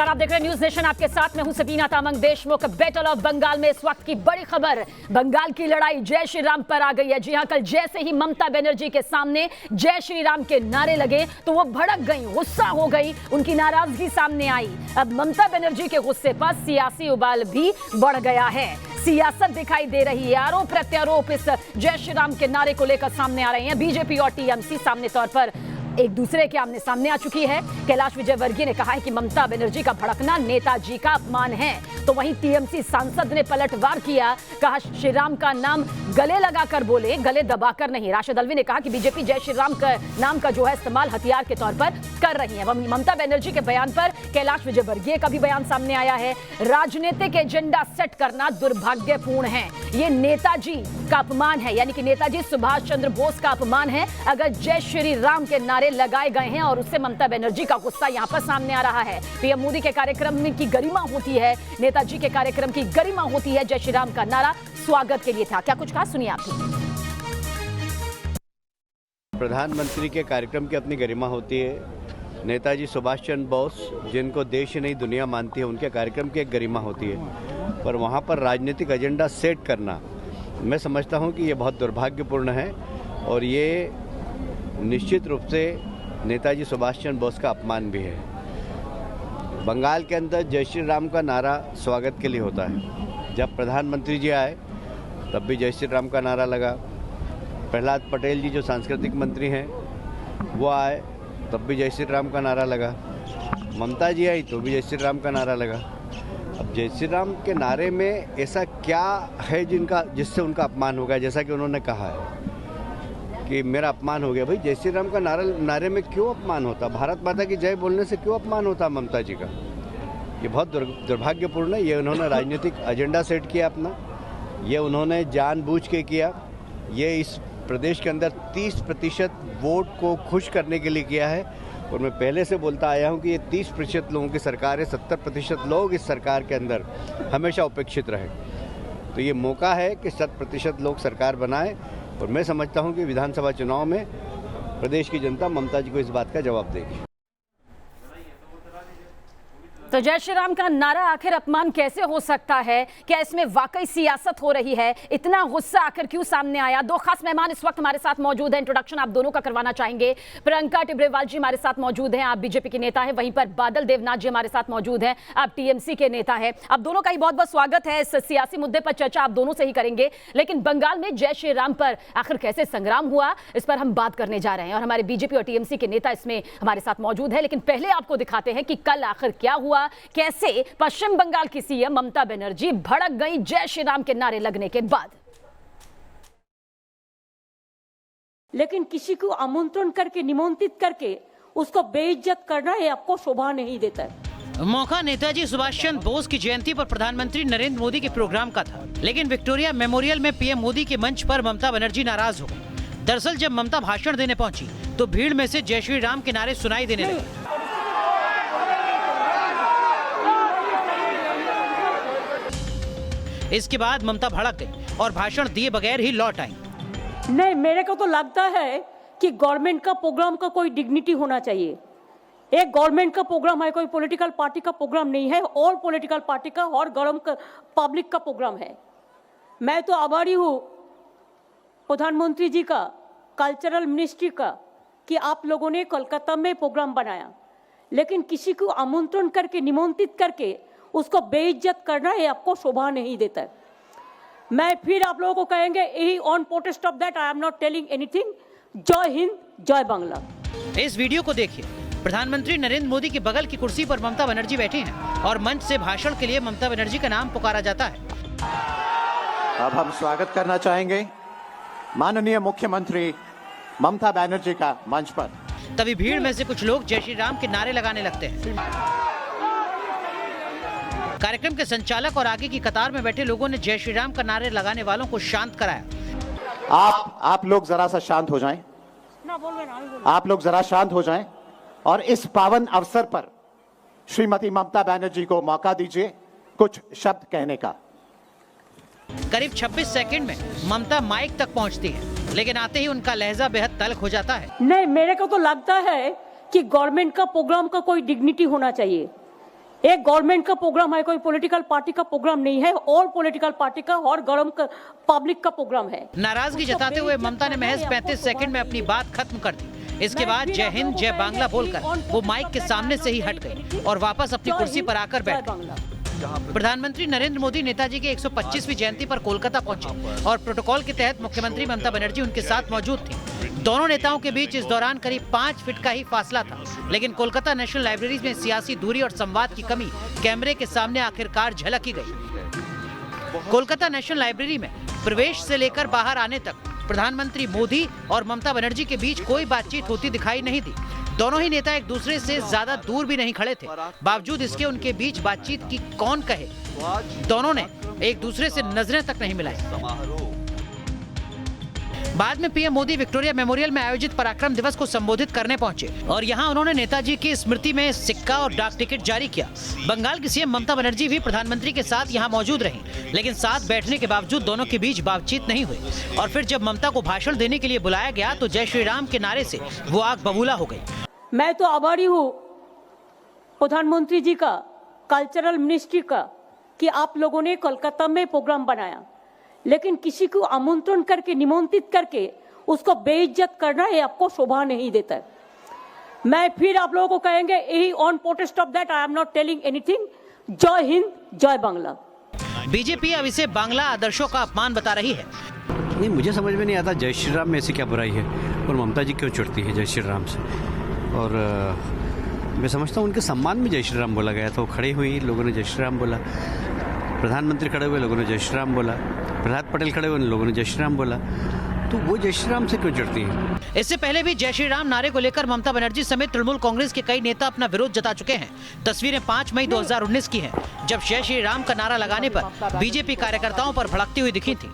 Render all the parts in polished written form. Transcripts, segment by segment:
नमस्कार, आप देख रहे हैं न्यूज नेशन। आपके साथ मैं हूं सबीना तामंग। देशमुख बैटल ऑफ बंगाल में इस वक्त की बड़ी खबर, बंगाल की लड़ाई जय श्री राम पर आ गई है। जी हां, कल जैसे ही ममता बनर्जी के सामने जय श्री राम के नारे लगे तो वो भड़क गई, गुस्सा हो गई, उनकी नाराजगी सामने आई। अब ममता बनर्जी के गुस्से पर सियासी उबाल भी बढ़ गया है। सियासत दिखाई दे रही है, आरोप प्रत्यारोप इस जय श्री राम के नारे को लेकर सामने आ रहे हैं। बीजेपी और टीएमसी सामने तौर पर एक दूसरे के आमने सामने आ चुकी है। कैलाश विजयवर्गीय ने कहा है कि ममता बनर्जी का भड़कना नेताजी का अपमान है, तो वहीं टीएमसी सांसद ने पलटवार किया, कहा श्री राम का नाम गले लगाकर बोले, गले दबाकर नहीं। राशिद अल्वी ने कहा कि बीजेपी जय श्री राम का नाम का जो है इस्तेमाल हथियार के तौर पर कर रही है। ममता बनर्जी के बयान पर कैलाश विजयवर्गीय का भी बयान सामने आया है। राजनीतिक एजेंडा सेट करना दुर्भाग्यपूर्ण है, ये नेताजी का अपमान है, यानी कि नेताजी सुभाष चंद्र बोस का अपमान है अगर जय श्री राम के नारे लगाए गए हैं, और उससे ममता बनर्जी का गुस्सा यहां पर सामने आ रहा है। पीएम मोदी के कार्यक्रम की गरिमा होती है, नेताजी के कार्यक्रम की गरिमा होती है। जय श्री राम का नारा स्वागत के लिए था। क्या कुछ कहा, सुनिए आप। प्रधानमंत्री के कार्यक्रम की अपनी गरिमा होती है। नेताजी सुभाष चंद्र बोस, जिनको देश नहीं दुनिया मानती है, उनके कार्यक्रम की एक गरिमा होती है। पर वहाँ पर राजनीतिक एजेंडा सेट करना, मैं समझता हूँ कि ये बहुत दुर्भाग्यपूर्ण है, और ये निश्चित रूप से नेताजी सुभाष चंद्र बोस का अपमान भी है। बंगाल के अंदर जय श्री राम का नारा स्वागत के लिए होता है। जब प्रधानमंत्री जी आए तब भी जय श्री राम का नारा लगा। प्रहलाद पटेल जी जो सांस्कृतिक मंत्री हैं वो आए तब भी जय श्री राम का नारा लगा। ममता जी आई तो भी जय श्री राम का नारा लगा। अब जय श्री राम के नारे में ऐसा क्या है जिससे उनका अपमान हो गया, जैसा कि उन्होंने कहा है कि मेरा अपमान हो गया। भाई, जय श्री राम का नारे में क्यों अपमान होता? भारत माता की जय बोलने से क्यों अपमान होता ममता जी का? ये बहुत दुर्भाग्यपूर्ण है। ये उन्होंने राजनीतिक एजेंडा सेट किया अपना, ये उन्होंने जानबूझ के किया। ये इस प्रदेश के अंदर 30% वोट को खुश करने के लिए किया है, और मैं पहले से बोलता आया हूँ कि ये 30% लोगों की सरकार है। 70% लोग इस सरकार के अंदर हमेशा उपेक्षित रहे, तो ये मौका है कि 100% लोग सरकार बनाए। और मैं समझता हूं कि विधानसभा चुनाव में प्रदेश की जनता ममता जी को इस बात का जवाब देगी। तो जय श्री राम का नारा आखिर अपमान कैसे हो सकता है? क्या इसमें वाकई सियासत हो रही है? इतना गुस्सा आखिर क्यों सामने आया? दो खास मेहमान इस वक्त हमारे साथ मौजूद हैं। इंट्रोडक्शन आप दोनों का करवाना चाहेंगे। प्रियंका टिब्रेवाल जी हमारे साथ मौजूद हैं, आप बीजेपी के नेता हैं। वहीं पर बादल देवनाथ जी हमारे साथ मौजूद हैं, आप टीएमसी के नेता हैं। आप दोनों का ही बहुत बहुत स्वागत है। इस सियासी मुद्दे पर चर्चा आप दोनों से ही करेंगे, लेकिन बंगाल में जय श्री राम पर आखिर कैसे संग्राम हुआ, इस पर हम बात करने जा रहे हैं, और हमारे बीजेपी और टीएमसी के नेता इसमें हमारे साथ मौजूद है। लेकिन पहले आपको दिखाते हैं कि कल आखिर क्या हुआ, कैसे पश्चिम बंगाल की सीएम ममता बनर्जी भड़क गई जय श्री राम के नारे लगने के बाद। लेकिन किसी को आमंत्रण करके, निमंत्रित करके उसको बेइज्जत करना ये आपको शोभा नहीं देता है। मौका नेताजी सुभाष चंद्र बोस की जयंती पर प्रधानमंत्री नरेंद्र मोदी के प्रोग्राम का था, लेकिन विक्टोरिया मेमोरियल में पीएम मोदी के मंच पर ममता बनर्जी नाराज हो गई। दरअसल जब ममता भाषण देने पहुंची तो भीड़ में से जय श्री राम के नारे सुनाई देने लगे। इसके बाद ममता भड़क गई और भाषण दिए बगैर ही लौट आई। नहीं, मेरे को तो लगता है कि गवर्नमेंट का प्रोग्राम का कोई डिग्निटी होना चाहिए। एक गवर्नमेंट का प्रोग्राम है, कोई पॉलिटिकल पार्टी का प्रोग्राम नहीं है, और पॉलिटिकल पार्टी का और गरम पब्लिक का प्रोग्राम है। मैं तो आभारी हूँ प्रधानमंत्री जी का, कल्चरल मिनिस्ट्री का, कि आप लोगों ने कोलकाता में प्रोग्राम बनाया, लेकिन किसी को आमंत्रण करके, निमंत्रित करके उसको बेइज्जत करना ये आपको शोभा नहीं देता है। मैं फिर आप लोगों को कहेंगे, यही on protest of that I am not telling anything. जय हिंद, जय बांग्ला। इस वीडियो को देखिए। प्रधानमंत्री नरेंद्र मोदी के बगल की कुर्सी पर ममता बनर्जी बैठी हैं और मंच से भाषण के लिए ममता बनर्जी का नाम पुकारा जाता है। अब हम स्वागत करना चाहेंगे माननीय मुख्यमंत्री ममता बनर्जी का मंच पर। तभी भीड़ में से कुछ लोग जय श्री राम के नारे लगाने लगते हैं। कार्यक्रम के संचालक और आगे की कतार में बैठे लोगों ने जय श्री राम का नारे लगाने वालों को शांत कराया। आप लोग जरा सा शांत हो जाएं। आप लोग जरा शांत हो जाएं और इस पावन अवसर पर श्रीमती ममता बनर्जी को मौका दीजिए कुछ शब्द कहने का। करीब 26 सेकंड में ममता माइक तक पहुंचती है, लेकिन आते ही उनका लहजा बेहद तल्ख हो जाता है। नहीं, मेरे को तो लगता है कि गवर्नमेंट का प्रोग्राम का कोई डिग्निटी होना चाहिए। एक गवर्नमेंट का प्रोग्राम है, कोई पॉलिटिकल पार्टी का प्रोग्राम नहीं है। ऑल पॉलिटिकल पार्टी का और गरम पब्लिक का प्रोग्राम है। नाराजगी जताते हुए ममता ने महज 35 सेकंड में अपनी बात खत्म कर दी। इसके बाद जय हिंद जय बांग्ला बोलकर वो माइक के सामने से ही हट गई और वापस अपनी कुर्सी पर आकर बैठ गई। प्रधानमंत्री नरेंद्र मोदी नेताजी के 125वीं जयंती पर कोलकाता पहुंचे और प्रोटोकॉल के तहत मुख्यमंत्री ममता बनर्जी उनके साथ मौजूद थी। दोनों नेताओं के बीच इस दौरान करीब 5 फीट का ही फासला था, लेकिन कोलकाता नेशनल लाइब्रेरी में सियासी दूरी और संवाद की कमी कैमरे के सामने आखिरकार झलक ही गई। कोलकाता नेशनल लाइब्रेरी में प्रवेश से लेकर बाहर आने तक प्रधानमंत्री मोदी और ममता बनर्जी के बीच कोई बातचीत होती दिखाई नहीं दी। दोनों ही नेता एक दूसरे से ज्यादा दूर भी नहीं खड़े थे। बावजूद इसके उनके बीच बातचीत की कौन कहे, दोनों ने एक दूसरे से नजरें तक नहीं मिलाई। बाद में पीएम मोदी विक्टोरिया मेमोरियल में आयोजित पराक्रम दिवस को संबोधित करने पहुंचे और यहां उन्होंने नेताजी की स्मृति में सिक्का और डाक टिकट जारी किया। बंगाल की सीएम ममता बनर्जी भी प्रधानमंत्री के साथ यहां मौजूद रहीं, लेकिन साथ बैठने के बावजूद दोनों के बीच बातचीत नहीं हुई और फिर जब ममता को भाषण देने के लिए बुलाया गया तो जय श्री राम के नारे से वो आग बबूला हो गई। मैं तो आभारी हूँ प्रधानमंत्री जी का, कल्चरल मिनिस्ट्री का, कि आप लोगों ने कोलकाता में प्रोग्राम बनाया, लेकिन किसी को आमंत्रण करके, निमंत्रित करके उसको बेइज्जत करना ये आपको शोभा नहीं देता है। मैं फिर आप लोगों को कहेंगे, यही on protest of that I am not telling anything. जय हिंद जय बांग्ला। बीजेपी अब इसे बांग्ला आदर्शों का अपमान बता रही है। नहीं, मुझे समझ में नहीं आता जय श्री राम में ऐसी क्या बुराई है और ममता जी क्यों चिढ़ती है जय श्री राम से। और मैं समझता हूँ उनके सम्मान में जय श्री राम बोला गया था। वो खड़े हुई, लोगों ने जय श्री राम बोला, प्रधानमंत्री खड़े हुए, लोगों ने जय श्री राम बोला, प्रहलाद पटेल खड़े हुए, लोगों ने जय श्री राम बोला, तो वो जय श्री राम से क्यों चिढ़ती है। इससे पहले भी जय श्री राम नारे को लेकर ममता बनर्जी समेत तृणमूल कांग्रेस के कई नेता अपना विरोध जता चुके हैं। तस्वीरें 5 मई 2019 की हैं, जब जय श्री राम का नारा लगाने पर बीजेपी कार्यकर्ताओं पर भड़कती हुई दिखी थी।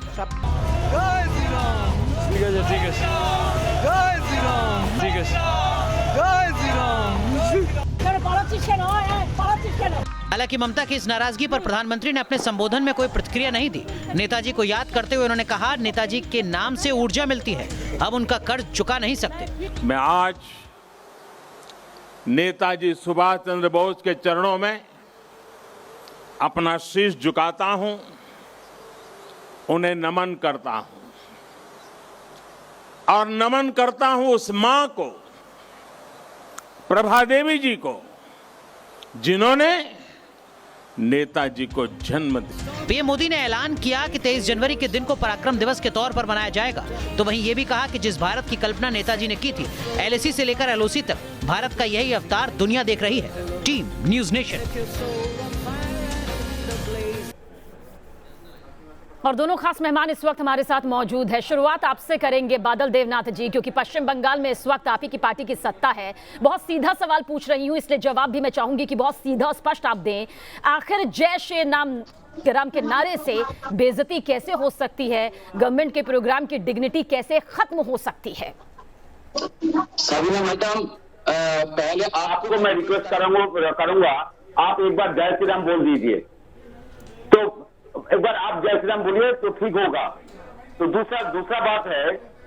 हालांकि ममता की इस नाराजगी पर प्रधानमंत्री ने अपने संबोधन में कोई प्रतिक्रिया नहीं दी। नेताजी को याद करते हुए उन्होंने कहा, नेताजी के नाम से ऊर्जा मिलती है, अब उनका कर्ज चुका नहीं सकते। मैं आज नेताजी सुभाष चंद्र बोस के चरणों में अपना शीश झुकाता हूं, उन्हें नमन करता हूं और नमन करता हूं उस मां को, प्रभा देवी जी को, जिन्होंने नेताजी को जन्म दिया। पीएम मोदी ने ऐलान किया कि 23 जनवरी के दिन को पराक्रम दिवस के तौर पर मनाया जाएगा। तो वहीं ये भी कहा कि जिस भारत की कल्पना नेताजी ने की थी, एलएसी से लेकर एलओसी तक भारत का यही अवतार दुनिया देख रही है। Team news nation. और दोनों खास मेहमान इस वक्त हमारे साथ मौजूद है। शुरुआत आपसे करेंगे बादल देवनाथ जी, क्योंकि पश्चिम बंगाल में इस वक्त आप ही की पार्टी की सत्ता है। बहुत सीधा सवाल पूछ रही हूं, इसलिए जवाब भी मैं चाहूंगी कि बहुत सीधा और स्पष्ट आप दें। आखिर जय श्री राम के नारे से बेइज्जती कैसे हो सकती है? गवर्नमेंट के प्रोग्राम की डिग्निटी कैसे खत्म हो सकती है? सबीना मैडम, पहले आपको मैं रिक्वेस्ट करूंगा आप एक बार जय श्री राम बोल दीजिए। तो एक बार आप जय श्री राम बोलिए तो ठीक होगा। तो दूसरा बात है,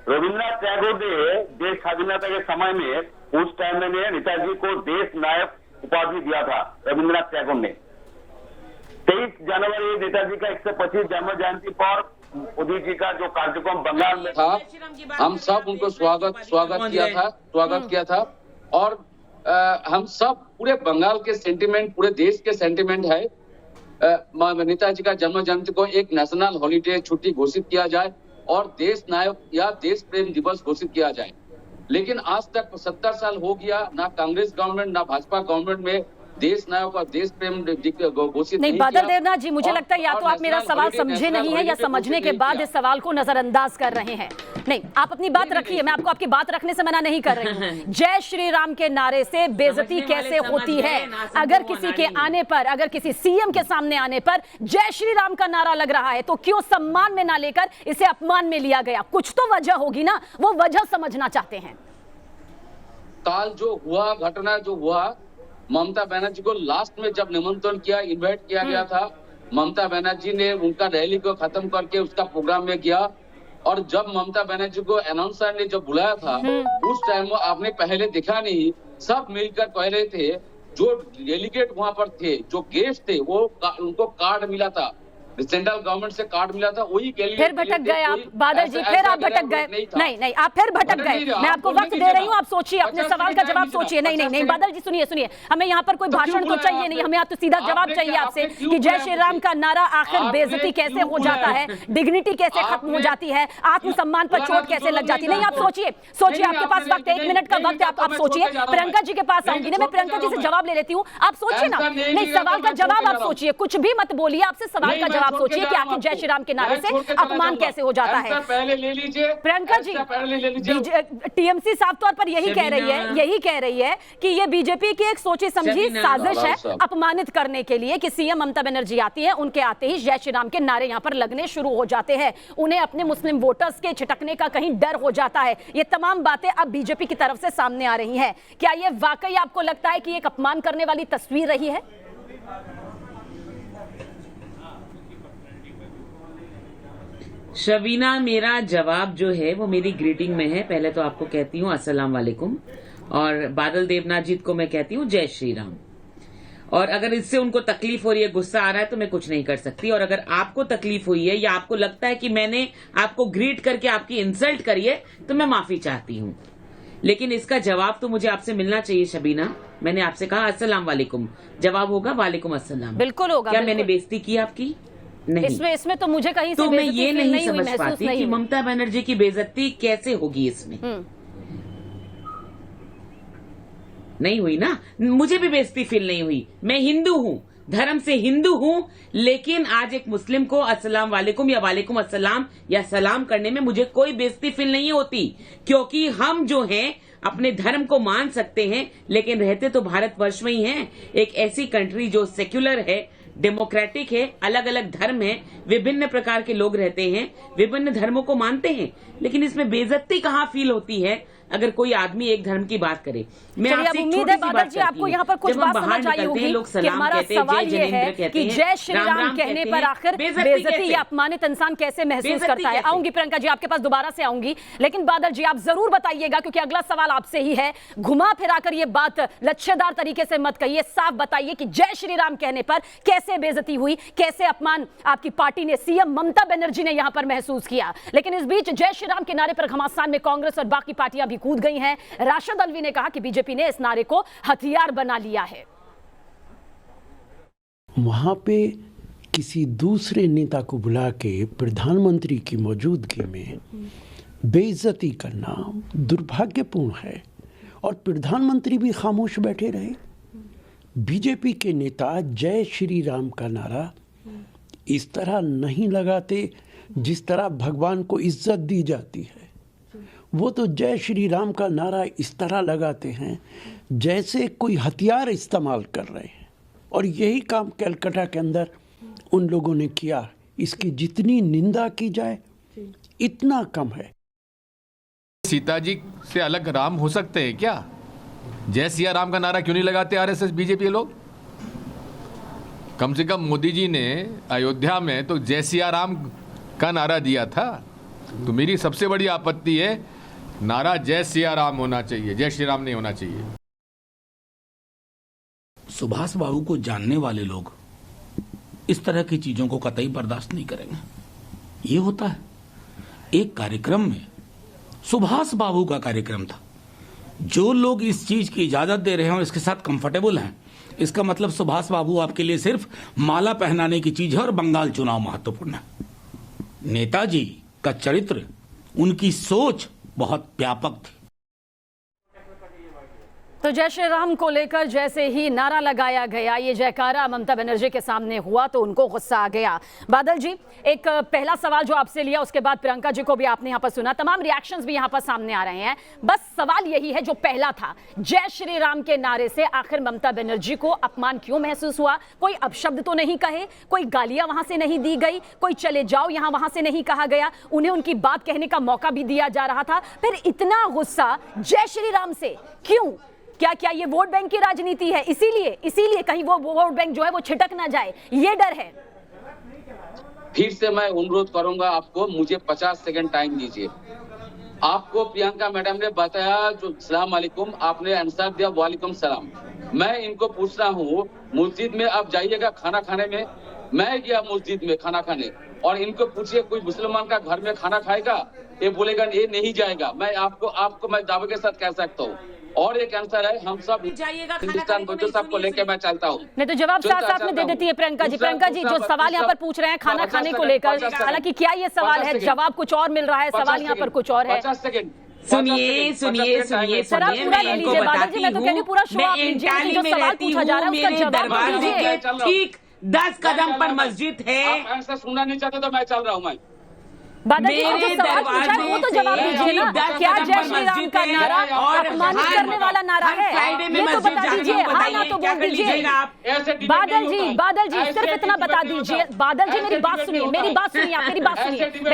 रविंद्रनाथ टैगोर ने देश स्वाधीनता के समय में उस टाइम में नेताजी को देश नायक उपाधि दिया था। रविंद्रनाथ टैगोर ने 23 जनवरी नेताजी का 125 जन्म जयंती पर मोदी जी का जो कार्यक्रम बंगाल में था, हम सब उनको स्वागत किया था और हम सब पूरे बंगाल के सेंटिमेंट, पूरे देश के सेंटिमेंट है नेताजी का जन्म जयंती को एक नेशनल हॉलीडे छुट्टी घोषित किया जाए और देश नायक या देश प्रेम दिवस घोषित किया जाए। लेकिन आज तक 70 साल हो गया, ना कांग्रेस गवर्नमेंट ना भाजपा गवर्नमेंट में देश नायक और देश प्रेम घोषित नहीं। बादल देवनाथ जी, मुझे लगता है या तो आप मेरा सवाल समझे नहीं है या समझने के बाद इस सवाल को नजरअंदाज कर रहे हैं। नहीं, आप अपनी बात रखिए, मैं आपको आपकी बात रखने से मना नहीं कर रही हूँ। जय श्री राम के नारे से बेइज्जती कैसे होती है? अगर किसी के आने पर, अगर किसी सीएम के सामने आने पर जय श्री राम का नारा लग रहा है, तो क्यों सम्मान में ना लेकर इसे अपमान में लिया गया? कुछ तो वजह होगी ना, वो वजह समझना चाहते हैं। काल जो हुआ, घटना जो हुआ, ममता बनर्जी को लास्ट में जब निमंत्रण किया, इनवाइट किया गया था, ममता बनर्जी ने उनका रैली को खत्म करके उसका प्रोग्राम में किया और जब ममता बनर्जी को अनाउंसर ने जब बुलाया था, उस टाइम वो आपने पहले देखा नहीं, सब मिलकर कह रहे थे जो डेलीगेट वहां पर थे, जो गेस्ट थे, वो उनको कार्ड मिला था, सेंट्रल गवर्नमेंट से कार्ड मिला था, वही फिर भटक गए आप बादल जी, फिर आप भटक गए। नहीं, आप फिर भटक गए। मैं आपको वक्त दे रही हूँ, आप सोचिए, अपने सवाल का जवाब सोचिए। नहीं बादल जी सुनिए, हमें यहाँ पर कोई भाषण तो चाहिए नहीं, हमें यहाँ तो सीधा जवाब चाहिए आपसे कि जय श्री राम का नारा आखिर बेइज्जती कैसे हो जाता है, डिग्निटी कैसे खत्म हो जाती है, आत्मसम्मान पर चोट कैसे लग जाती है। नहीं, आप सोचिए, आपके पास वक्त 1 मिनट का वक्त है, आप सोचिए। प्रियंका जी के पास आऊंगी ना, मैं प्रियंका जी से जवाब ले लेती हूँ, आप सोचिए ना। नहीं, सवाल का जवाब आप सोचिए, कुछ भी मत बोलिए, आपसे सवाल का आप सोचिए कि आखिर जय श्री राम के नारे से अपमान कैसे हो जाता है। पहले ले लीजिए प्रियंका जी, टीएमसी साफ तौर पर यही कह रही है कि ये बीजेपी की एक सोची समझी साजिश है अपमानित करने के लिए, कि सीएम ममता बनर्जी आती है, उनके आते ही जय श्री राम के नारे यहां पर लगने शुरू हो जाते हैं, उन्हें अपने मुस्लिम वोटर्स के छिटकने का कहीं डर हो जाता है। ये तमाम बातें अब बीजेपी की तरफ से सामने आ रही हैं। क्या ये वाकई आपको लगता है कि एक अपमान करने वाली तस्वीर रही है? शबीना, मेरा जवाब जो है वो मेरी ग्रीटिंग में है। पहले तो आपको कहती हूँ अस्सलाम वालेकुम, और बादल देवनाथ जी को मैं कहती हूँ जय श्री राम। और अगर इससे उनको तकलीफ हो रही है, गुस्सा आ रहा है, तो मैं कुछ नहीं कर सकती। और अगर आपको तकलीफ हुई है या आपको लगता है कि मैंने आपको ग्रीट करके आपकी इंसल्ट करी है, तो मैं माफी चाहती हूँ, लेकिन इसका जवाब तो मुझे आपसे मिलना चाहिए शबीना। मैंने आपसे कहा अस्सलाम वालेकुम, जवाब होगा वालेकुम अस्सलाम। बिल्कुल होगा। क्या मैंने बेइज्जती की आपकी? नहीं। इसमें तो मुझे कहीं तो से मैं ये नहीं समझ महसूस पाती नहीं कि ममता बनर्जी की बेइज्जती कैसे होगी इसमें। नहीं हुई ना, मुझे भी बेइज्जती फील नहीं हुई। मैं हिंदू हूँ, धर्म से हिंदू हूँ, लेकिन आज एक मुस्लिम को अस्सलाम वालेकुम या वालेकुम अस्सलाम या सलाम करने में मुझे कोई बेइज्जती फील नहीं होती, क्योंकि हम जो हैं अपने धर्म को मान सकते हैं, लेकिन रहते तो भारतवर्ष में ही हैं, एक ऐसी कंट्री जो सेक्युलर है, डेमोक्रेटिक है, अलग अलग धर्म है, विभिन्न प्रकार के लोग रहते हैं, विभिन्न धर्मों को मानते हैं। लेकिन इसमें बेइज्जती कहाँ फील होती है अगर कोई आदमी एक धर्म की बात करे? मैं आपसे उम्मीद है बादल जी आपको यहाँ पर कुछ बात समझ आई होगी कि हमारा सवाल ये है कि जय श्री राम कहने पर आखिर बेइज्जती या अपमानित इंसान कैसे महसूस करता है। आऊंगी प्रियंका जी, आपके पास दोबारा से आऊंगी, लेकिन बादल जी आप जरूर बताइएगा, क्योंकि अगला सवाल आपसे ही है। घुमा फिराकर ये बात लच्छेदार तरीके से मत कहिए, साफ बताइए कि जय श्री राम कहने पर कैसे बेइज्जती हुई, कैसे अपमान आपकी पार्टी ने, सीएम ममता बनर्जी ने यहां पर महसूस किया। लेकिन इस बीच जय श्री राम के नारे पर घमासान में कांग्रेस और बाकी पार्टियां भी कूद गई हैं। राशिद अल्वी ने कहा कि बीजेपी ने इस नारे को हथियार बना लिया है। वहां पे किसी दूसरे नेता को बुला के प्रधानमंत्री की मौजूदगी में बेइज्जती करना दुर्भाग्यपूर्ण है, और प्रधानमंत्री भी खामोश बैठे रहे। बीजेपी के नेता जय श्री राम का नारा इस तरह नहीं लगाते जिस तरह भगवान को इज्जत दी जाती है। वो तो जय श्री राम का नारा इस तरह लगाते हैं जैसे कोई हथियार इस्तेमाल कर रहे हैं, और यही काम कलकत्ता के अंदर उन लोगों ने किया। इसकी जितनी निंदा की जाए इतना कम है। सीता जी से अलग राम हो सकते हैं क्या? जय सिया राम का नारा क्यों नहीं लगाते आरएसएस बीजेपी लोग? कम से कम मोदी जी ने अयोध्या में तो जय सिया राम का नारा दिया था। तो मेरी सबसे बड़ी आपत्ति है, नारा जय सिया राम होना चाहिए, जय श्री राम नहीं होना चाहिए। सुभाष बाबू को जानने वाले लोग इस तरह की चीजों को कतई बर्दाश्त नहीं करेंगे। ये होता है, एक कार्यक्रम में सुभाष बाबू का कार्यक्रम था, जो लोग इस चीज की इजाजत दे रहे हैं और इसके साथ कंफर्टेबल हैं, इसका मतलब सुभाष बाबू आपके लिए सिर्फ माला पहनाने की चीज है और बंगाल चुनाव महत्वपूर्ण है। नेताजी का चरित्र, उनकी सोच बहुत व्यापक थी। तो जय श्री राम को लेकर जैसे ही नारा लगाया गया, ये जयकारा ममता बनर्जी के सामने हुआ, तो उनको गुस्सा आ गया। बादल जी, एक पहला सवाल जो आपसे लिया, उसके बाद प्रियंका जी को भी आपने यहाँ पर सुना, तमाम रिएक्शंस भी यहाँ पर सामने आ रहे हैं। बस सवाल यही है जो पहला था, जय श्री राम के नारे से आखिर ममता बनर्जी को अपमान क्यों महसूस हुआ? कोई अपशब्द तो नहीं कहे, कोई गालियां वहां से नहीं दी गई, कोई चले जाओ यहाँ वहां से नहीं कहा गया, उन्हें उनकी बात कहने का मौका भी दिया जा रहा था। फिर इतना गुस्सा जय श्री राम से क्यों? क्या ये वोट बैंक की राजनीति है? इसीलिए कहीं वो वोट बैंक जो है वो छिटक ना जाए, ये डर है। फिर से मैं अनुरोध करूंगा आपको, मुझे 50 सेकंड टाइम दीजिए। आपको प्रियंका मैडम ने बताया जो सलाम वालेकुम, आपने आंसर दिया वालेकुम सलाम। मैं इनको पूछ रहा हूँ, मस्जिद में आप जाइएगा खाना खाने में, मैं गया मस्जिद में खाना खाने, और इनको पूछिए कोई मुसलमान का घर में खाना खाएगा, ये बोलेगा ये नहीं जाएगा। मैं आपको मैं दावे के साथ कह सकता हूँ। और एक आंसर है, हम सब हिंदुस्तान बच्चों सबको लेके मैं चलता हूँ। नहीं तो जवाब साथ साथ में दे देती है प्रियंका जी। प्रियंका जी जो सवाल यहाँ पर पूछ रहे हैं खाना खाने को लेकर, हालांकि क्या ये सवाल है, जवाब कुछ और मिल रहा है, सवाल यहाँ पर कुछ और है। 50 सेकंड सुनिए सर आप पूरा ले लीजिए बादल जी, मैं तो कह रही हूँ पूरा शो आप लीजिए, जो सवाल पूछा जा रहा है उसका जवाब दीजिए। ठीक 10 कदम पर मस्जिद है। आप ऐसा सुनना नहीं चाहते तो मैं चल रहा हूँ। मैं बादल जी जो सवाल पूछा है वो तो जवाब दीजिए ना। क्या जय श्री राम का नारा अपमानित करने वाला नारा है, ये तो बता दीजिए। हाँ ना तो बोल दीजिए बादल जी सिर्फ इतना बता दीजिए। बादल जी मेरी बात सुनिए, मेरी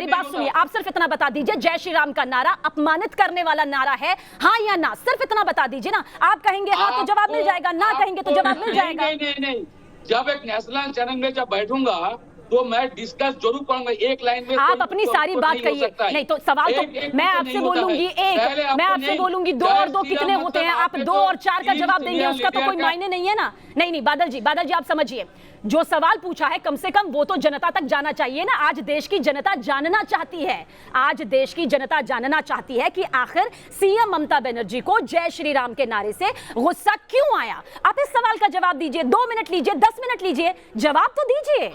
बात सुनिए, आप सिर्फ इतना बता दीजिए जय श्री राम का नारा अपमानित करने वाला नारा है, हाँ या ना, सिर्फ इतना बता दीजिए ना। आप कहेंगे हाँ तो जवाब मिल जाएगा, ना कहेंगे तो जवाब मिल जाएगा। नहीं, जब एक नेशनल चैनल में जब बैठूंगा तो मैं डिस्कस जरूर करूंगा। एक लाइन में आप अपनी सारी बात कहिए। नहीं तो सवाल तो मैं आपसे बोलूंगी एक, मैं आपसे बोलूंगी 2 और 2 कितने होते हैं, आप 2 और 4 का जवाब देंगे, उसका तो कोई मायने नहीं है ना। नहीं बादल जी आप समझिए, जो सवाल पूछा है कम से कम वो तो जनता तक जाना चाहिए ना। आज देश की जनता जानना चाहती है, आज देश की जनता जानना चाहती है कि आखिर सीएम ममता बनर्जी को जय श्री राम के नारे से गुस्सा क्यों आया। आप इस सवाल का जवाब दीजिए। 2 मिनट लीजिए, 10 मिनट लीजिए, जवाब तो दीजिए।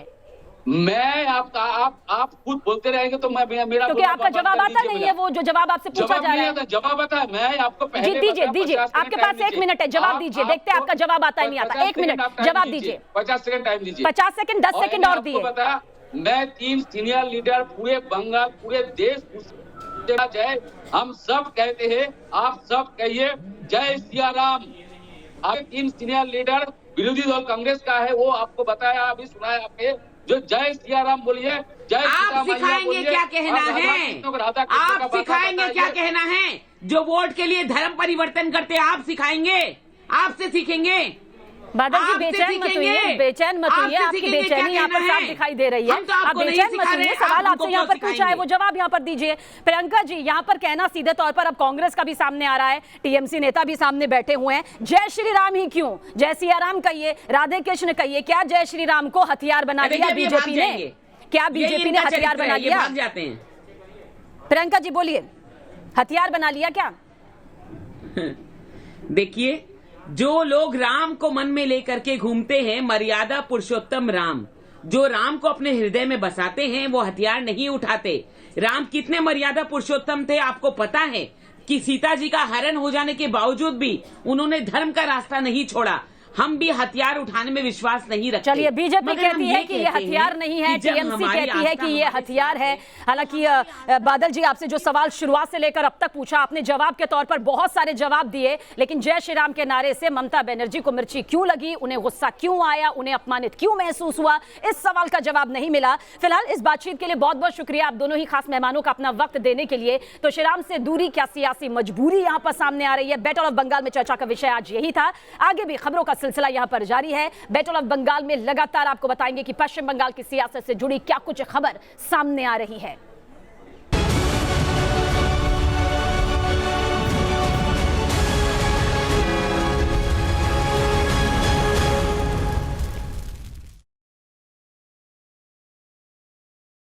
मैं आप खुद बोलते रहेंगे तो मैं मेरा क्योंकि आपका जवाब आता नहीं है, वो जो जवाब आपसे पूछा जा रहा है। जवाब आता है, मैं आपको पहले जी दीजिए आपके पास 1 मिनट है, जवाब दीजिए। देखते हैं आपका जवाब आता है नहीं आता। 1 मिनट जवाब दीजिए। 50 सेकंड टाइम दीजिए। 50 सेकंड 10 सेकंड और दिए। मैं 3 सीनियर लीडर पूरे बंगाल पूरे देश जय हम सब कहते हैं, आप सब कहिए जय सिया राम। आगे 3 सीनियर लीडर विरोधी दल कांग्रेस का है, वो आपको बताया, अभी सुनाया आपने, जो जय सिया राम बोलिए, जय आप सिखाएंगे क्या कहना है, आप सिखाएंगे क्या कहना है। जो वोट के लिए धर्म परिवर्तन करते आप सिखाएंगे, आपसे सीखेंगे। बादल जी बेचैन मत होइए, आपकी बेचैनी यहाँ पर साफ दिखाई दे रही है। आप बेचैन मत होइए, सवाल आपसे यहाँ पर पूछा है वो जवाब यहाँ पर दीजिए। प्रियंका जी यहाँ पर कहना सीधे तौर पर अब कांग्रेस का भी सामने आ रहा है, टीएमसी नेता भी सामने बैठे हुए हैं। जय श्री राम ही क्यों, जय सिया राम कहिए, राधे कृष्ण कहिए, क्या जय श्री राम को हथियार बना लिया बीजेपी ने? क्या बीजेपी ने हथियार बना लिया? प्रियंका जी बोलिए, हथियार बना लिया क्या? देखिए, जो लोग राम को मन में लेकर के घूमते हैं, मर्यादा पुरुषोत्तम राम, जो राम को अपने हृदय में बसाते हैं, वो हथियार नहीं उठाते। राम कितने मर्यादा पुरुषोत्तम थे आपको पता है कि सीता जी का हरण हो जाने के बावजूद भी उन्होंने धर्म का रास्ता नहीं छोड़ा। हम भी हथियार उठाने में विश्वास नहीं रखते। चलिए, बीजेपी कहती है कि ये हथियार नहीं है, टीएमसी कहती है कि ये हथियार है। हालांकि बादल जी आपसे जो सवाल शुरुआत से लेकर अब तक पूछा, आपने जवाब के तौर पर बहुत सारे जवाब दिए, लेकिन जय श्री राम के नारे से ममता बनर्जी को मिर्ची क्यों लगी, उन्हें गुस्सा क्यों आया, उन्हें अपमानित क्यों महसूस हुआ, इस सवाल का जवाब नहीं मिला। फिलहाल इस बातचीत के लिए बहुत बहुत शुक्रिया आप दोनों ही खास मेहमानों का अपना वक्त देने के लिए। तो श्री राम से दूरी क्या सियासी मजबूरी यहाँ पर सामने आ रही है, बैटल ऑफ बंगाल में चर्चा का विषय आज यही था। आगे भी खबरों का सिलसिला यहाँ पर जारी है। बैटल ऑफ बंगाल में लगातार आपको बताएंगे कि पश्चिम बंगाल की सियासत से जुड़ी क्या कुछ खबर सामने आ रही है।